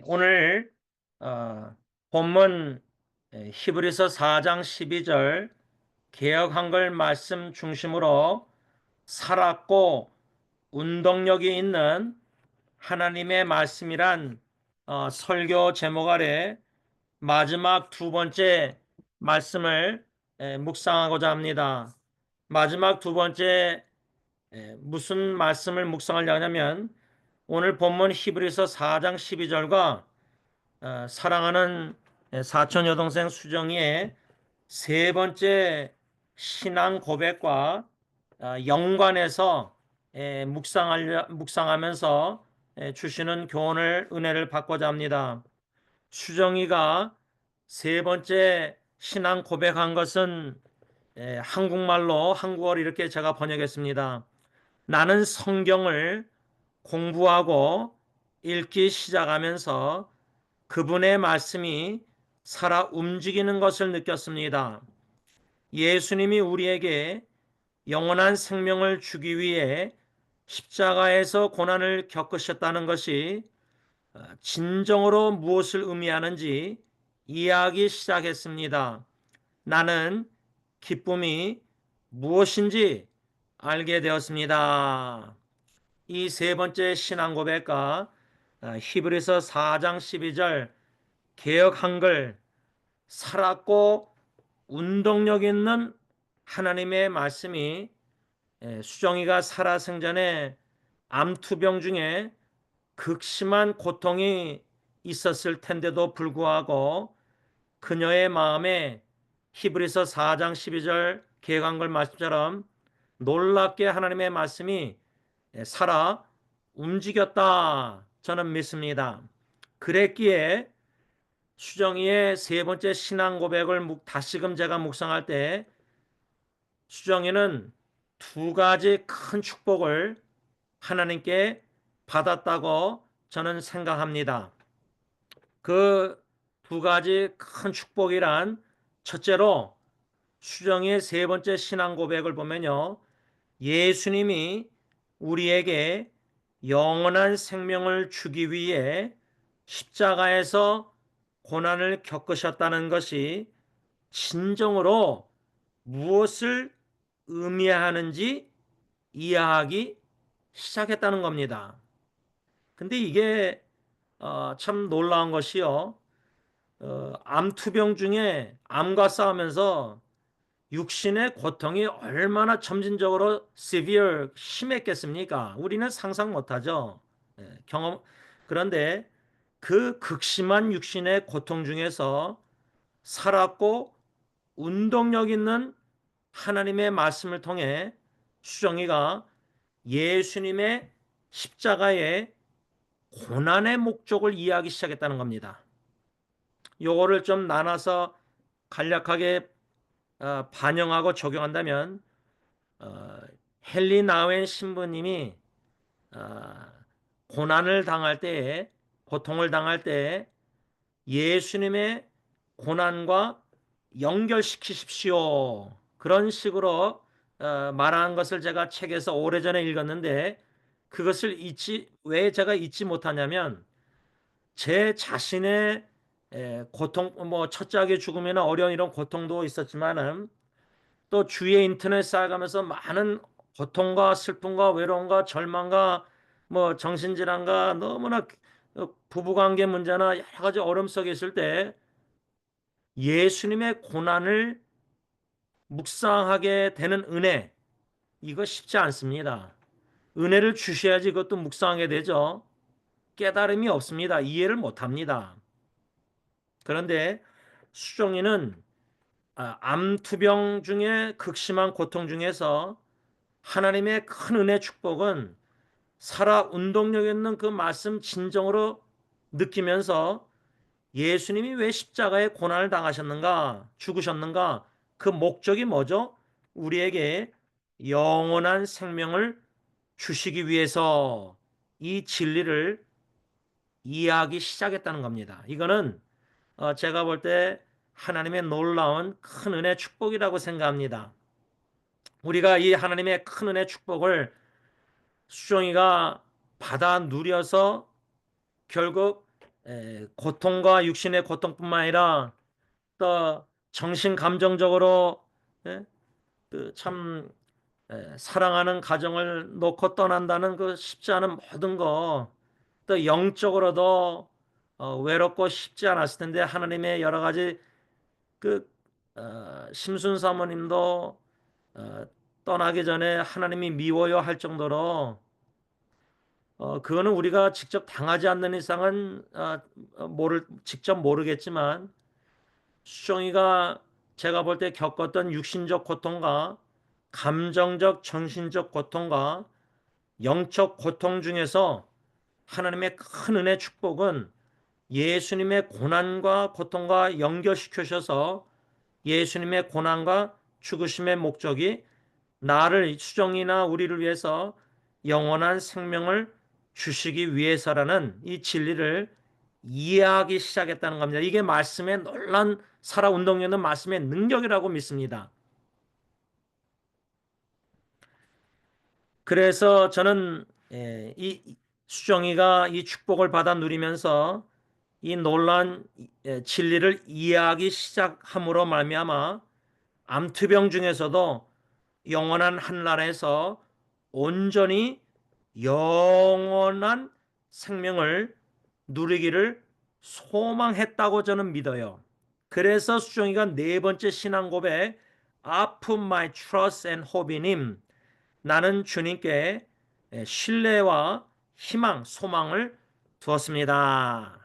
오늘 본문 히브리서 4장 12절 개역 한글 말씀 중심으로 살았고 운동력이 있는 하나님의 말씀이란 설교 제목 아래 마지막 두 번째 말씀을 묵상하고자 합니다. 마지막 두 번째 무슨 말씀을 묵상하려고 하냐면 오늘 본문 히브리서 4장 12절과 사랑하는 사촌 여동생 수정이의 세 번째 신앙 고백과 연관해서 묵상하면서 주시는 교훈을 은혜를 받고자 합니다. 수정이가 세 번째 신앙 고백한 것은 한국말로 한국어로 이렇게 제가 번역했습니다. 나는 성경을 공부하고 읽기 시작하면서 그분의 말씀이 살아 움직이는 것을 느꼈습니다. 예수님이 우리에게 영원한 생명을 주기 위해 십자가에서 고난을 겪으셨다는 것이 진정으로 무엇을 의미하는지 이해하기 시작했습니다. 나는 기쁨이 무엇인지 알게 되었습니다. 이 세 번째 신앙 고백과 히브리서 4장 12절 개역 한글 살았고 운동력 있는 하나님의 말씀이 수정이가 살아생전에 암투병 중에 극심한 고통이 있었을 텐데도 불구하고 그녀의 마음에 히브리서 4장 12절 개역 한글 말씀처럼 놀랍게 하나님의 말씀이 살아 움직였다. 저는 믿습니다. 그랬기에 수정이의 세 번째 신앙 고백을 다시금 제가 묵상할 때 수정이는 두 가지 큰 축복을 하나님께 받았다고 저는 생각합니다. 그 두 가지 큰 축복이란 첫째로 수정이의 세 번째 신앙 고백을 보면요. 예수님이 우리에게 영원한 생명을 주기 위해 십자가에서 고난을 겪으셨다는 것이 진정으로 무엇을 의미하는지 이해하기 시작했다는 겁니다. 근데 이게 참 놀라운 것이요. 암투병 중에 암과 싸우면서 육신의 고통이 얼마나 점진적으로 severe 심했겠습니까? 우리는 상상 못하죠. 경험. 그런데 그 극심한 육신의 고통 중에서 살았고 운동력 있는 하나님의 말씀을 통해 수정이가 예수님의 십자가의 고난의 목적을 이해하기 시작했다는 겁니다. 요거를 좀 나눠서 간략하게 반영하고 적용한다면 헨리 나웬 신부님이 어, 고난을 당할 때에 고통을 당할 때에 예수님의 고난과 연결시키십시오. 그런 식으로 말한 것을 제가 책에서 오래전에 읽었는데 그것을 왜 제가 잊지 못하냐면 제 자신의 고통, 뭐 첫째 아기 죽음이나 어려운 이런 고통도 있었지만은 또 주위에 인터넷 쌓아가면서 많은 고통과 슬픔과 외로움과 절망과 뭐 정신질환과 너무나 부부관계 문제나 여러 가지 어려움 속에 있을 때 예수님의 고난을 묵상하게 되는 은혜, 이거 쉽지 않습니다. 은혜를 주셔야지 그것도 묵상하게 되죠. 깨달음이 없습니다. 이해를 못합니다. 그런데 수종이는 암투병 중에 극심한 고통 중에서 하나님의 큰 은혜 축복은 살아 운동력 있는 그 말씀 진정으로 느끼면서 예수님이 왜 십자가에 고난을 당하셨는가, 죽으셨는가, 그 목적이 뭐죠? 우리에게 영원한 생명을 주시기 위해서 이 진리를 이해하기 시작했다는 겁니다. 이거는 제가 볼 때 하나님의 놀라운 큰 은혜 축복이라고 생각합니다. 우리가 이 하나님의 큰 은혜 축복을 수종이가 받아 누려서 결국 고통과 육신의 고통뿐만 아니라 또 정신 감정적으로 예? 그참 사랑하는 가정을 놓고 떠난다는 그 쉽지 않은 모든 거, 또 영적으로도 외롭고 쉽지 않았을 텐데 하나님의 여러 가지 그 심순 사모님도 어, 떠나기 전에 하나님이 미워요 할 정도로 그거는 우리가 직접 당하지 않는 이상은 직접 모르겠지만 수정이가 제가 볼 때 겪었던 육신적 고통과 감정적 정신적 고통과 영적 고통 중에서 하나님의 큰 은혜 축복은 예수님의 고난과 고통과 연결시켜셔서 예수님의 고난과 죽으심의 목적이 나를 수정이나 우리를 위해서 영원한 생명을 주시기 위해서라는 이 진리를 이해하기 시작했다는 겁니다. 이게 말씀의 놀란 살아 운동되는 말씀의 능력이라고 믿습니다. 그래서 저는 이 수정이가 이 축복을 받아 누리면서 이 놀란 진리를 이해하기 시작함으로 말미암아 암투병 중에서도 영원한 한나라에서 온전히 영원한 생명을 누리기를 소망했다고 저는 믿어요. 그래서 수정이가 네 번째 신앙 고백 I put my trust and hope in him. 나는 주님께 신뢰와 희망, 소망을 두었습니다.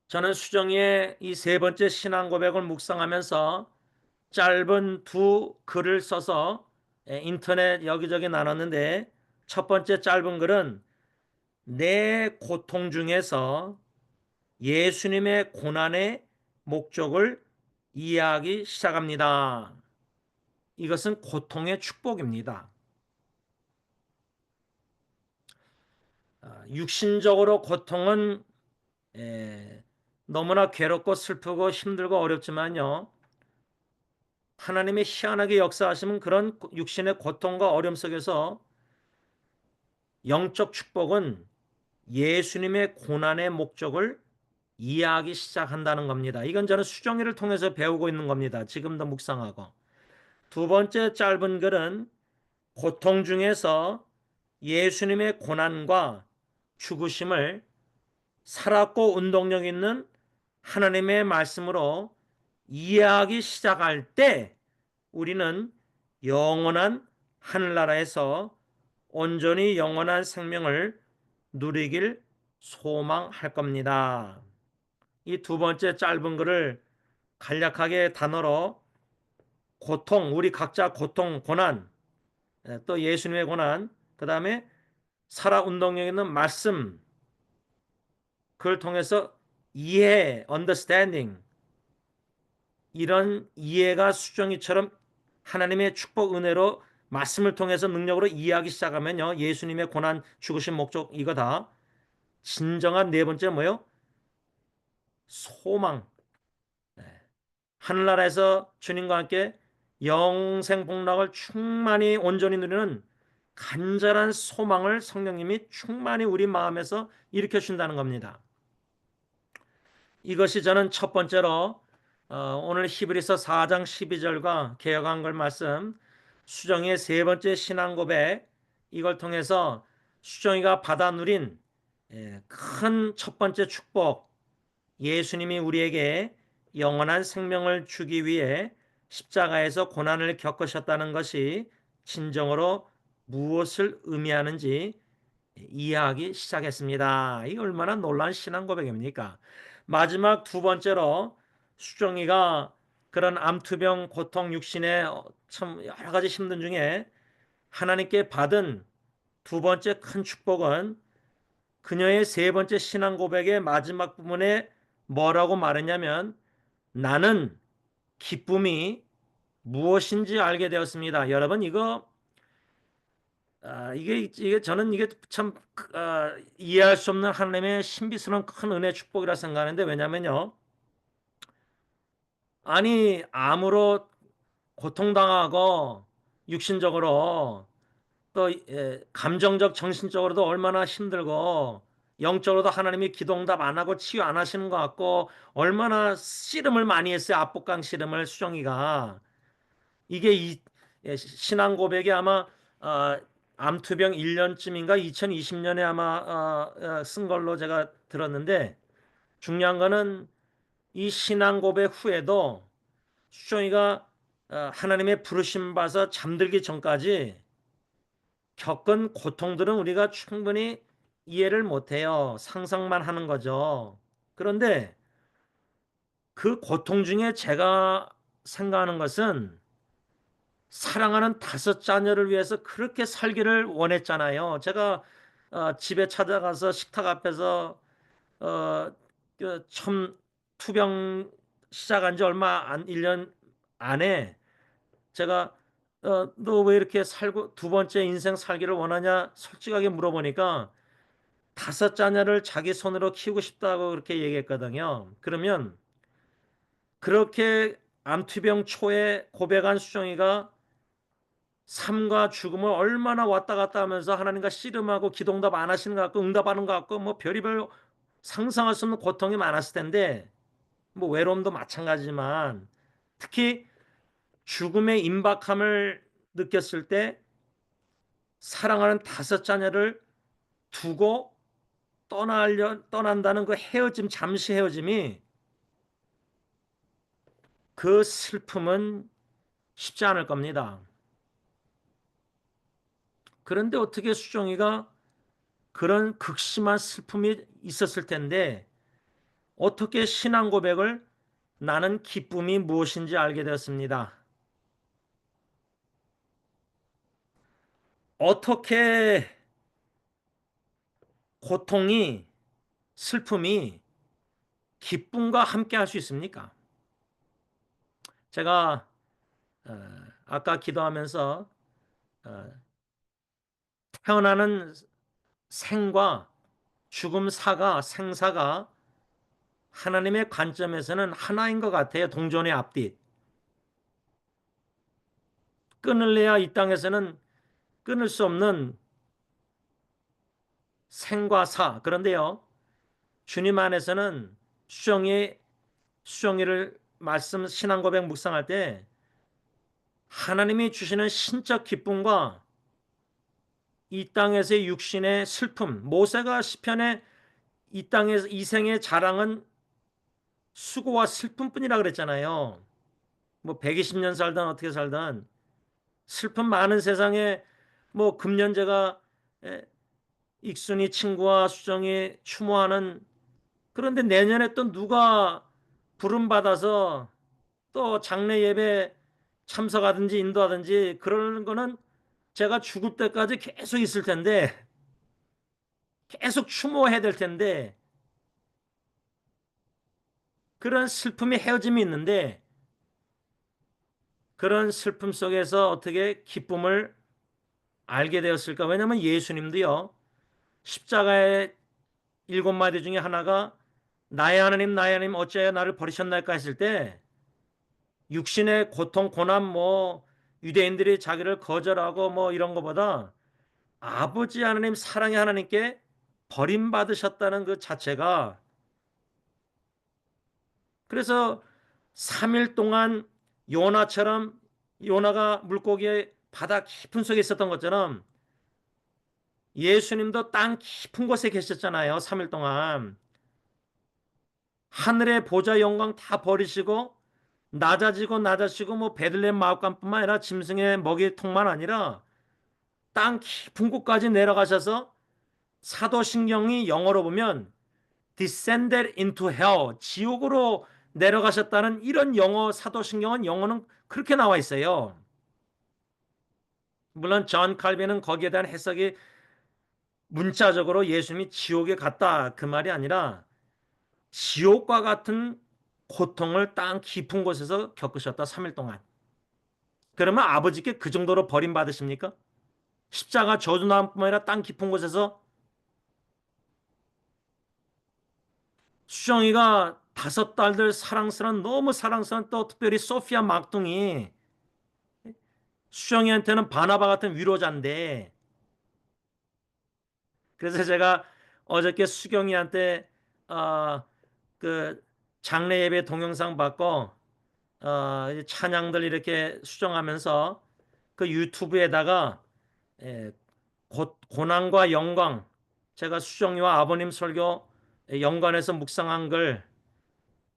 저는 수정이의 이 세 번째 신앙 고백을 묵상하면서 짧은 두 글을 써서 인터넷 여기저기 나눴는데 첫 번째 짧은 글은 내 고통 중에서 예수님의 고난의 목적을 이해하기 시작합니다. 이것은 고통의 축복입니다. 육신적으로 고통은 너무나 괴롭고 슬프고 힘들고 어렵지만요. 하나님의 희한하게 역사하시면 그런 육신의 고통과 어려움 속에서 영적 축복은 예수님의 고난의 목적을 이해하기 시작한다는 겁니다. 이건 저는 수정이를 통해서 배우고 있는 겁니다. 지금도 묵상하고. 두 번째 짧은 글은 고통 중에서 예수님의 고난과 죽으심을 살았고 운동력 있는 하나님의 말씀으로 이해하기 시작할 때 우리는 영원한 하늘나라에서 온전히 영원한 생명을 누리길 소망할 겁니다. 이 두 번째 짧은 글을 간략하게 단어로 고통, 우리 각자 고통, 고난, 또 예수님의 고난, 그 다음에 살아 운동력 있는 말씀, 그걸 통해서 이해, understanding, 이런 이해가 수정이처럼 하나님의 축복 은혜로 말씀을 통해서 능력으로 이해하기 시작하면요. 예수님의 고난 죽으신 목적 이거다. 진정한 네 번째 뭐요? 소망. 하늘나라에서 주님과 함께 영생 복락을 충만히 온전히 누리는 간절한 소망을 성령님이 충만히 우리 마음에서 일으켜 준다는 겁니다. 이것이 저는 첫 번째로 오늘 히브리서 4장 12절과 개혁한 걸 말씀, 수정이의 세 번째 신앙 고백, 이걸 통해서 수정이가 받아 누린 큰 첫 번째 축복, 예수님이 우리에게 영원한 생명을 주기 위해 십자가에서 고난을 겪으셨다는 것이 진정으로 무엇을 의미하는지 이해하기 시작했습니다. 이 얼마나 놀라운 신앙 고백입니까? 마지막 두 번째로 수정이가 그런 암투병, 고통, 육신의 참 여러 가지 힘든 중에 하나님께 받은 두 번째 큰 축복은 그녀의 세 번째 신앙 고백의 마지막 부분에 뭐라고 말했냐면 나는 기쁨이 무엇인지 알게 되었습니다. 여러분 이게 저는 이게 참 이해할 수 없는 하나님의 신비스러운 큰 은혜 축복이라 생각하는데 왜냐면요. 아니 암으로 고통당하고 육신적으로 또 감정적 정신적으로도 얼마나 힘들고 영적으로도 하나님이 기도응답 안 하고 치유 안 하시는 것 같고 얼마나 씨름을 많이 했어요. 압복강 씨름을 수정이가. 이게 신앙 고백이 아마 어, 암투병 1년쯤인가 2020년에 아마 쓴 걸로 제가 들었는데 중요한 거는 이 신앙 고백 후에도 수정이가 하나님의 부르심 받아서 잠들기 전까지 겪은 고통들은 우리가 충분히 이해를 못해요. 상상만 하는 거죠. 그런데 그 고통 중에 제가 생각하는 것은 사랑하는 5 자녀를 위해서 그렇게 살기를 원했잖아요. 제가 집에 찾아가서 식탁 앞에서 어, 처음 투병 시작한 지 얼마 안 1년 안에 제가 너 왜 이렇게 살고 2번째 인생 살기를 원하냐 솔직하게 물어보니까 5 자녀를 자기 손으로 키우고 싶다고 그렇게 얘기했거든요. 그러면 그렇게 암투병 초에 고백한 수정이가 삶과 죽음을 얼마나 왔다 갔다 하면서 하나님과 씨름하고 기도응답 안 하시는 것 같고 응답하는 것 같고 뭐 별의별 상상할 수 없는 고통이 많았을 텐데 뭐 외로움도 마찬가지지만 특히 죽음의 임박함을 느꼈을 때 사랑하는 5 자녀를 두고 떠난다는 그 헤어짐, 잠시 헤어짐이 그 슬픔은 쉽지 않을 겁니다. 그런데 어떻게 수정이가 그런 극심한 슬픔이 있었을 텐데 어떻게 신앙 고백을 나는 기쁨이 무엇인지 알게 되었습니다. 어떻게 고통이 슬픔이 기쁨과 함께 할 수 있습니까? 제가 아까 기도하면서 어, 태어나는 생과 죽음 사가 생사가 하나님의 관점에서는 하나인 것 같아요. 동전의 앞뒤. 끊을래야 이 땅에서는 끊을 수 없는 생과 사. 그런데요. 주님 안에서는 수정이를 말씀 신앙 고백 묵상할 때 하나님이 주시는 신적 기쁨과 이 땅에서의 육신의 슬픔. 모세가 시편에 이 땅에서 이 생의 자랑은 수고와 슬픔뿐이라 그랬잖아요. 뭐 120년 살든 어떻게 살든 슬픔 많은 세상에 뭐 금년제가 익순이 친구와 수정이 추모하는 그런데 내년에 또 누가 부름 받아서 또 장례 예배 참석하든지 인도하든지 그러는 거는 제가 죽을 때까지 계속 있을 텐데 계속 추모해야 될 텐데 그런 슬픔이 헤어짐이 있는데 그런 슬픔 속에서 어떻게 기쁨을 알게 되었을까? 왜냐하면 예수님도요. 십자가의 7마디 중에 하나가 나의 하나님 나의 하나님 어찌하여 나를 버리셨나이까 했을 때 육신의 고통 고난 뭐 유대인들이 자기를 거절하고 뭐 이런 것보다 아버지 하나님 사랑의 하나님께 버림받으셨다는 그 자체가 그래서 3일 동안 요나처럼 요나가 물고기의 바다 깊은 속에 있었던 것처럼 예수님도 땅 깊은 곳에 계셨잖아요. 3일 동안. 하늘의 보좌 영광 다 버리시고 낮아지고 뭐 베들레헴 마을간뿐만 아니라 짐승의 먹이통만 아니라 땅 깊은 곳까지 내려가셔서 사도신경이 영어로 보면 descended into hell 지옥으로 내려가셨다는 이런 영어 사도신경은 영어는 그렇게 나와 있어요. 물론 존 칼빈은 거기에 대한 해석이 문자적으로 예수님이 지옥에 갔다 그 말이 아니라 지옥과 같은 고통을 땅 깊은 곳에서 겪으셨다 3일 동안. 그러면 아버지께 그 정도로 버림받으십니까? 십자가 저주나뿐만 아니라 땅 깊은 곳에서 수정이가 5 딸들 사랑스러운 너무 사랑스러운 또 특별히 소피아 막둥이 수정이한테는 바나바 같은 위로자인데 그래서 제가 어저께 수경이한테 아, 그 장례 예배 동영상 받고 이제 찬양들 이렇게 수정하면서 그 유튜브에다가 예, 고난과 영광, 제가 수정이와 아버님 설교 연관해서 묵상한 걸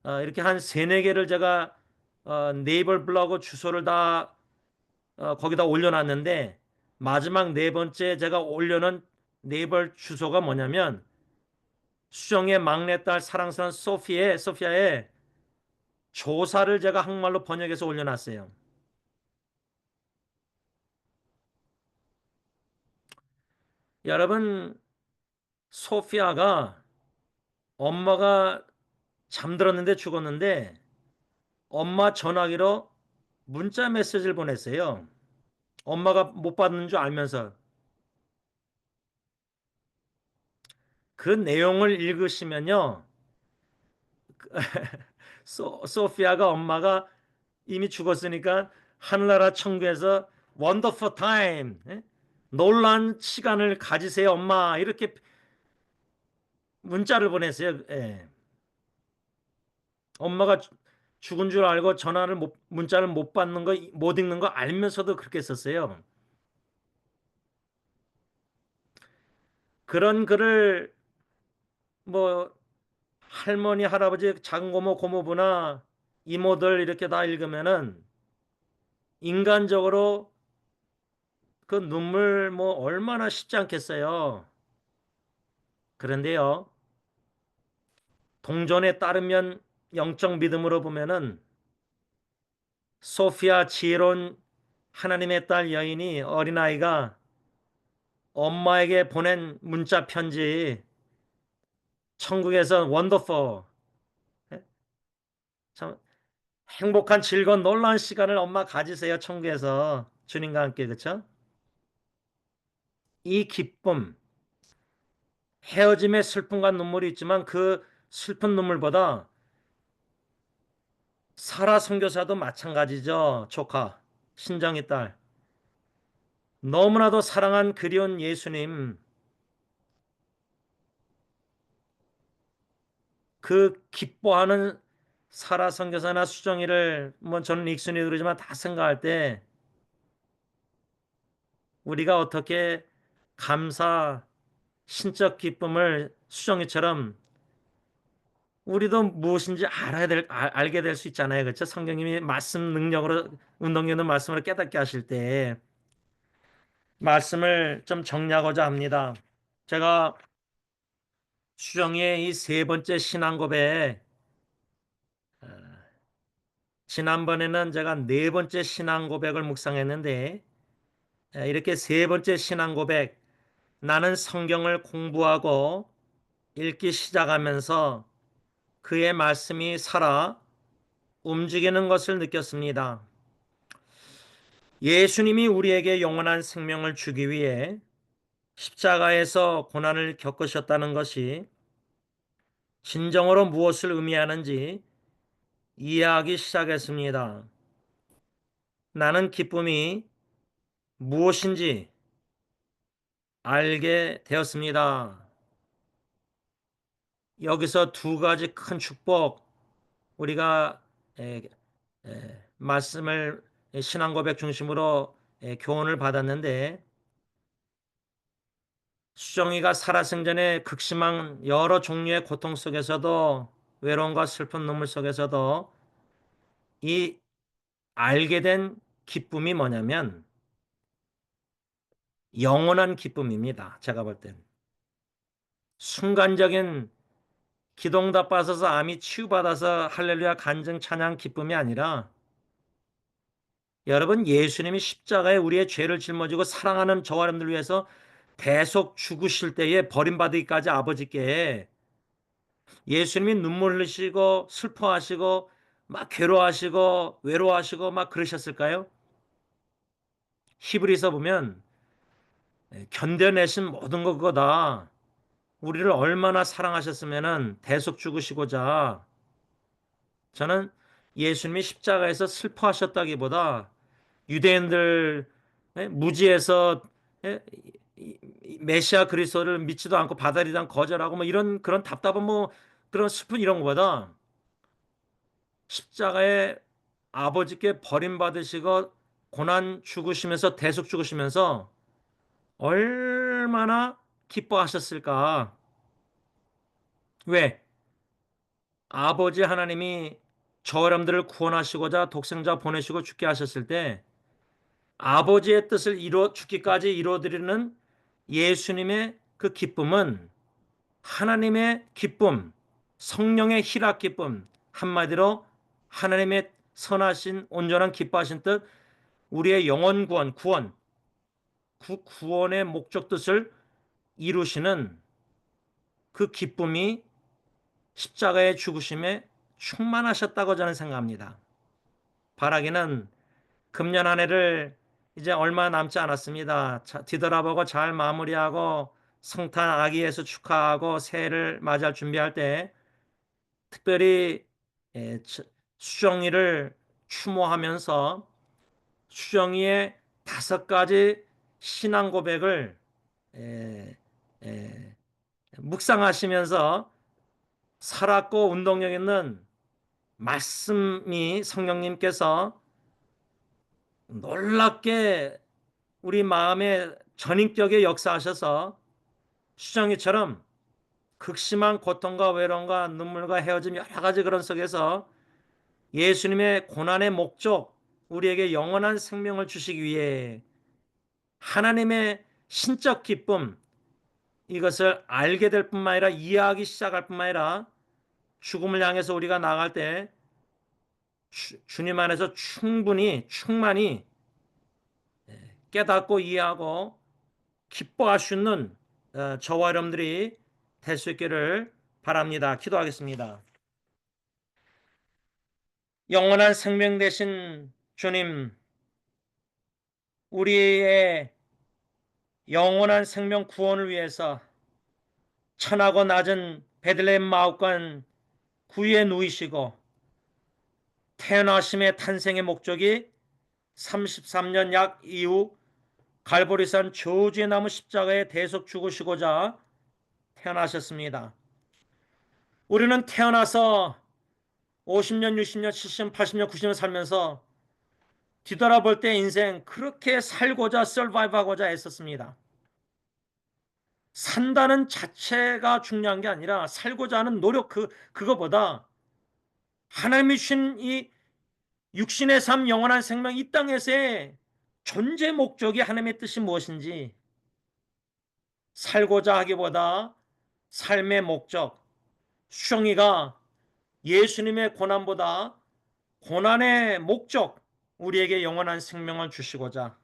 이렇게 한 세네 개를 제가 네이버 블로그 주소를 다 거기다 올려놨는데, 마지막 네 번째 제가 올려놓은 네이버 주소가 뭐냐면 수정의 막내딸 사랑스러운 소피아의 조사를 제가 한국말로 번역해서 올려놨어요. 여러분, 소피아가 엄마가 잠들었는데 죽었는데 엄마 전화기로 문자 메시지를 보냈어요. 엄마가 못 받는 줄 알면서. 그 내용을 읽으시면요, 소피아가 엄마가 이미 죽었으니까 하늘나라 천국에서 원더풀 타임, 놀란 시간을 가지세요 엄마, 이렇게 문자를 보냈어요. 예. 엄마가 죽은 줄 알고 문자를 못 받는 거, 못 읽는 거 알면서도 그렇게 썼어요. 그런 글을 뭐 할머니, 할아버지, 작은 고모, 고모부나 이모들 이렇게 다 읽으면은 인간적으로 그 눈물 뭐 얼마나 쉽지 않겠어요. 그런데요, 동전에 따르면 영적 믿음으로 보면은 소피아 지혜로운 하나님의 딸 여인이, 어린아이가 엄마에게 보낸 문자 편지, 천국에서 원더풀, 참 행복한 즐거운 놀라운 시간을 엄마 가지세요 천국에서 주님과 함께. 그렇죠? 이 기쁨, 헤어짐의 슬픔과 눈물이 있지만 그 슬픈 눈물보다, 사라 선교사도 마찬가지죠. 조카, 신정이 딸, 너무나도 사랑한 그리운 예수님, 그 기뻐하는 사라 선교사나 수정이를 뭐 저는 익순이 그러지만 다 생각할 때 우리가 어떻게 감사, 신적 기쁨을 수정이처럼 우리도 무엇인지 알게 될 수 있잖아요. 그렇죠? 성경님이 말씀 능력으로, 운동되는 말씀으로 깨닫게 하실 때 말씀을 좀 정리하고자 합니다. 제가 수정이의 이 세 번째 신앙 고백, 지난번에는 제가 네 번째 신앙 고백을 묵상했는데, 이렇게 세 번째 신앙 고백, 나는 성경을 공부하고 읽기 시작하면서 그의 말씀이 살아 움직이는 것을 느꼈습니다. 예수님이 우리에게 영원한 생명을 주기 위해 십자가에서 고난을 겪으셨다는 것이 진정으로 무엇을 의미하는지 이해하기 시작했습니다. 나는 기쁨이 무엇인지 알게 되었습니다. 여기서 두 가지 큰 축복, 우리가 말씀을 신앙 고백 중심으로 교훈을 받았는데, 수정이가 살아생전에 극심한 여러 종류의 고통 속에서도, 외로움과 슬픈 눈물 속에서도 이 알게 된 기쁨이 뭐냐면 영원한 기쁨입니다. 제가 볼 땐 순간적인 기도응답 받아서 암이 치유받아서 할렐루야 간증 찬양 기쁨이 아니라, 여러분, 예수님이 십자가에 우리의 죄를 짊어지고 사랑하는 저와 여러분들 위해서 대속 죽으실 때에 버림받기까지 아버지께 예수님이 눈물 흘리시고 슬퍼하시고 막 괴로워하시고 외로워하시고 막 그러셨을까요? 히브리서 보면 견뎌내신 모든 것 그거 다 우리를 얼마나 사랑하셨으면은 대속 죽으시고자, 저는 예수님이 십자가에서 슬퍼하셨다기보다 유대인들 무지해서 메시아 그리스도를 믿지도 않고 받아들이다 거절하고 뭐 이런 그런 답답한 뭐 그런 슬픈 이런 것보다 십자가에 아버지께 버림받으시고 고난 죽으시면서 대속 죽으시면서 얼마나 기뻐하셨을까. 왜? 아버지 하나님이 저 여러분들을 구원하시고자 독생자 보내시고 죽게 하셨을 때 아버지의 뜻을 이루어 죽기까지 이루어드리는 예수님의 그 기쁨은 하나님의 기쁨, 성령의 희락 기쁨, 한마디로 하나님의 선하신 온전한 기뻐하신 뜻, 우리의 영원 구원, 그 구원의 목적 뜻을 이루시는 그 기쁨이 십자가의 죽으심에 충만하셨다고 저는 생각합니다. 바라기는 금년 한 해를 이제 얼마 남지 않았습니다. 뒤돌아보고 잘 마무리하고 성탄 아기 예수 축하하고 새해를 맞이할 준비할 때 특별히 수정이를 추모하면서 수정이의 5가지 신앙 고백을 에, 에, 묵상하시면서 살았고 운동력 있는 말씀이 성령님께서 놀랍게 우리 마음에 전인격에 역사하셔서 수정이처럼 극심한 고통과 외로움과 눈물과 헤어짐 여러 가지 그런 속에서 예수님의 고난의 목적, 우리에게 영원한 생명을 주시기 위해 하나님의 신적 기쁨, 이것을 알게 될 뿐만 아니라 이해하기 시작할 뿐만 아니라 죽음을 향해서 우리가 나갈 때 주님 안에서 충만히 깨닫고 이해하고 기뻐할 수 있는 저와 여러분들이 될 수 있기를 바랍니다. 기도하겠습니다. 영원한 생명 되신 주님, 우리의 영원한 생명 구원을 위해서 천하고 낮은 베들레헴 마을간 구유에 누이시고 태어나심의 탄생의 목적이 33년 약 이후 갈보리산 저주의 나무 십자가에 대속 죽으시고자 태어나셨습니다. 우리는 태어나서 50년, 60년, 70년, 80년, 90년 살면서 뒤돌아볼 때 인생 그렇게 살고자 서바이브하고자 애썼습니다. 산다는 자체가 중요한 게 아니라 살고자 하는 노력 그거보다 하나님이 주신 이 육신의 삶 영원한 생명 이 땅에서의 존재 목적이 하나님의 뜻이 무엇인지 살고자 하기보다 삶의 목적 수정이가 예수님의 고난보다 고난의 목적 우리에게 영원한 생명을 주시고자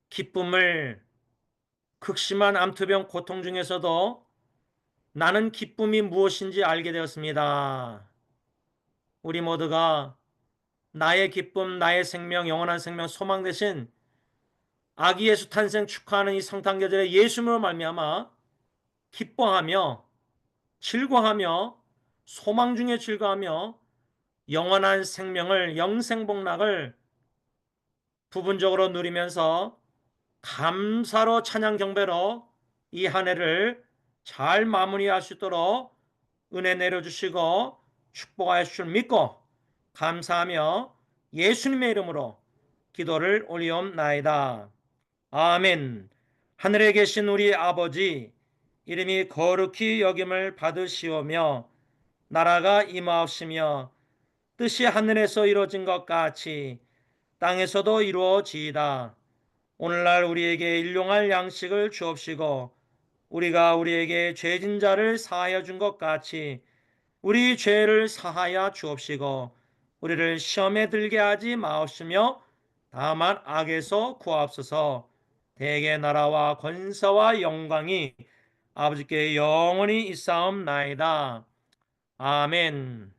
기쁨을 극심한 암투병 고통 중에서도 나는 기쁨이 무엇인지 알게 되었습니다. 우리 모두가 나의 기쁨, 나의 생명, 영원한 생명, 소망 대신 아기 예수 탄생 축하하는 이 성탄 계절에 예수님으로 말미암아 기뻐하며 즐거하며 소망 중에 즐거하며 영원한 생명을 영생복락을 부분적으로 누리면서 감사로 찬양 경배로 이 한 해를 잘 마무리할 수 있도록 은혜 내려주시고 축복하실 줄 믿고 감사하며 예수님의 이름으로 기도를 올리옵나이다. 아멘. 하늘에 계신 우리 아버지 이름이 거룩히 여김을 받으시오며 나라가 임하옵시며 뜻이 하늘에서 이루어진 것 같이 땅에서도 이루어지이다. 오늘날 우리에게 일용할 양식을 주옵시고 우리가 우리에게 죄진 자를 사하여 준 것 같이 우리 죄를 사하여 주옵시고 우리를 시험에 들게 하지 마옵시며 다만 악에서 구하옵소서. 대개 나라와 권세와 영광이 아버지께 영원히 있사옵나이다. 아멘.